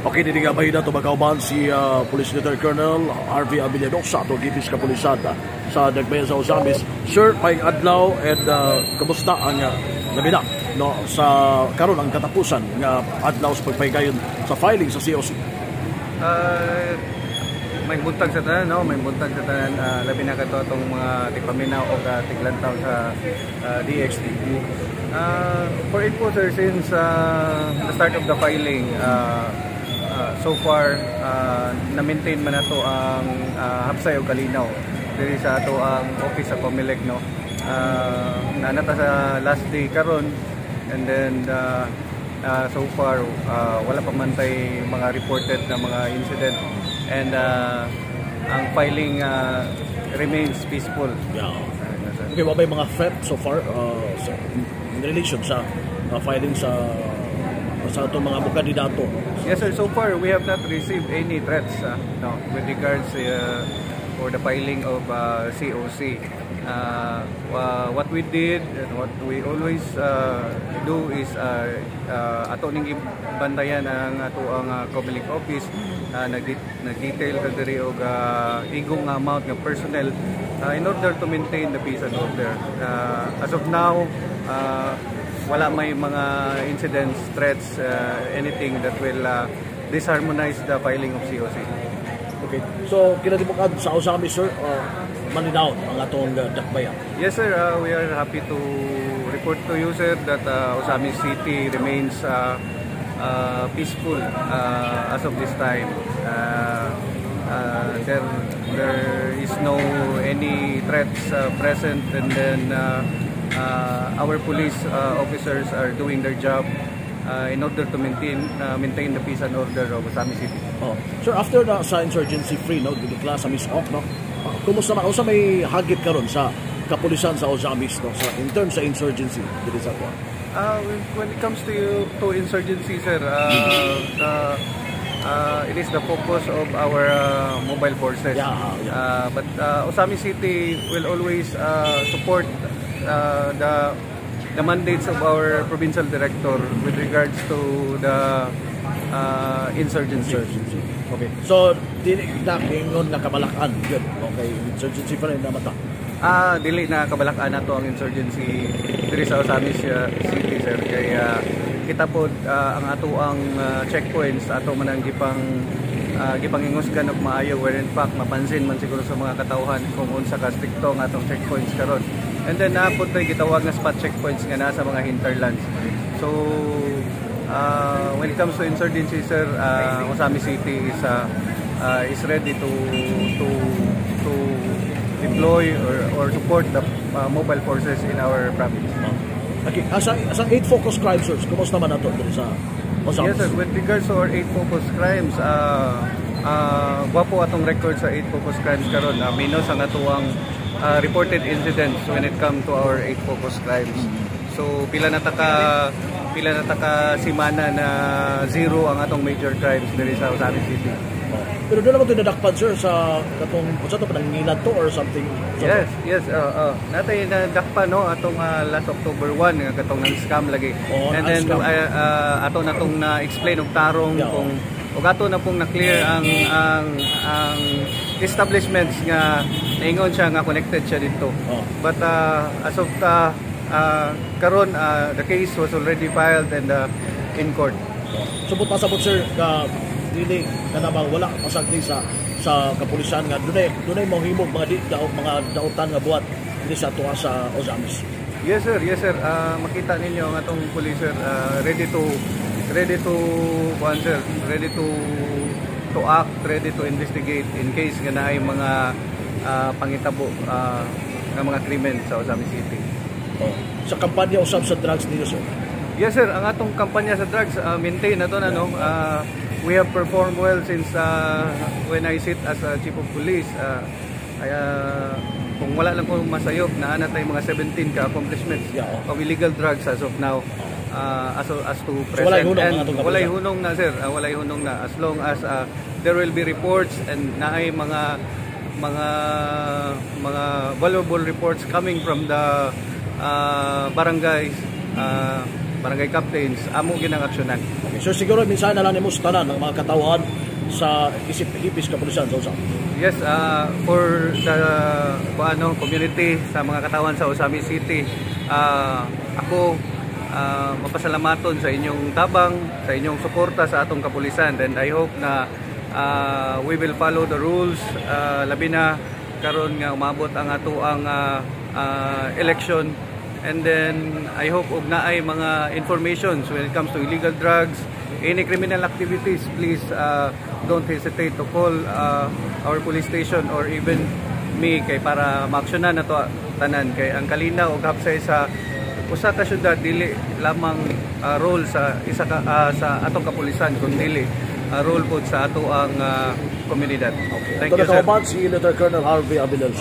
Okay, dinigabay na ito magkauban si Police Lieutenant Colonel R.V. Abiliano sa itong gipis kapulisan sa Dagbayan sa Ozamis. Sir, paing adlaw and kamusta ang nabina no, sa karon ang katapusan ng adlaw sa pagpahigayon sa filing sa COC? May buntag sa tanan, no? May buntag sa tanan, labi na kato itong mga tipaminaw o tiglantaw sa DXTV. For it po, sir, since the start of the filing, so far, na-maintain man nato ang hapsay o kalinaw diri sa ato ang office sa Comelec, no? Nanata sa last day karon, and then so far wala pa man tay mga reported na mga incident, and ang filing remains peaceful. Yeah. Okay, what may mga threat so far in relation sa filing sa itong mga kandidato? Yes, sir. So far, we have not received any threats no, with regards for the filing of COC. What we did and what we always do is ato ning bantayan ang ato ang Comelec office, nag-detail ka diri og igong amount ng personnel in order to maintain the peace and order. As of now, wala may mga incidents, threats, anything that will disharmonize the filing of COC. Okay. So, kinatibukad sa Ozamis, sir, malinaw ang atong dakbayan? Yes, sir. We are happy to report to you, sir, that Ozamis City remains peaceful as of this time. There is no any threats present, and then our police officers are doing their job in order to maintain the peace and order of Ozamis City. Oh. Sir, after sa insurgency free, no, dudukla sa Misok, no, kumusta may hagit karon sa kapulisan sa Ozamis, no, in terms sa insurgency dito sa kuha? When it comes to insurgency, sir, it is the focus of our mobile forces. Yeah. But Ozamis City will always support the mandates of our provincial director with regards to the insurgency. Okay. So, dili na ingon na kabalakan yun. Okay, insurgency pa rin na mata. Dili na kabalakan nato ang insurgency diri sa Ozamis City, sir. Kaya kita po ang ato ang checkpoints ato man ang gipangingusgan og maayo, where in fact mapansin man siguro sa mga katawhan kung unsa ka stricto ang atong checkpoints karon. And then naapot tayo gitawag na spot checkpoints nga nasa mga hinterlands. So when it comes to insurgency, sir, Ozamis City is ready to deploy or support the mobile forces in our province. Okay, as 8 focus crimes, sir, kumusta man nato dito sa Ozamis? Yes, sir, with regards to our 8 focus crimes, gwapo atong record sa 8 focus crimes karon. Minus ang atuang reported incidents when it comes to our 8 focus crimes. So pila na taka simana na zero ang atong major crimes diri sa Ozamis City. Pero doon naman ito nadakpan, sir, sa katong panangingilad to or something? Yes. Natay nadakpan, no, atong last October 1 nga katong nang-scam lagi. And then ato na tong na-explain og tarong kung ug ato na pong na-clear ang establishments nga naingon siya nga connected siya dito. But as of karon, the case was already filed and in court. Subot pasabot, sir, dili kanabang wala pasagdi sa kapulisan nga dunay mohimog mga dautan nga buhat dili sa tuwa sa Ozamis. Yes, sir. Makita ninyo ang atong police, sir, ready to act, ready to investigate in case nga naay mga pangitabo ng mga krimen sa Ozamis City. Sa kampanya usab sa drugs dito, sir? Yes, sir. Ang atong kampanya sa drugs, maintain na to na, no? We have performed well since when I sit as Chief of Police. Kung wala lang kong masayop, naana tayong mga 17 ka-accomplishments of illegal drugs as of now. As to present. So, walay hunong na, sir. Walay hunong na. As long as there will be reports and naay mga valuable reports coming from the barangays, barangay captains amo ginang aksyonan. Okay. So siguro minsan na lang nimo sa tanan ng mga katawhan sa isip-ipis kapulisan sa usap. Yes, for the community sa mga katawan sa Usami City, ako mapasalamaton sa inyong tabang, sa inyong suporta sa atong kapulisan, and I hope na we will follow the rules, labi na karon nga umabot ang ato ang election, and then I hope og naay mga informations when it comes to illegal drugs, any criminal activities. Please don't hesitate to call our police station or even me kay para maaksyonan nato tanan, kay ang kalinaw og hapsay sa usa ka syudad dili lamang role sa sa atong kapulisan kundi role po sa ato ang komunidad. Okay. Thank you, sir. Si Lieutenant Colonel Harvey Abilio.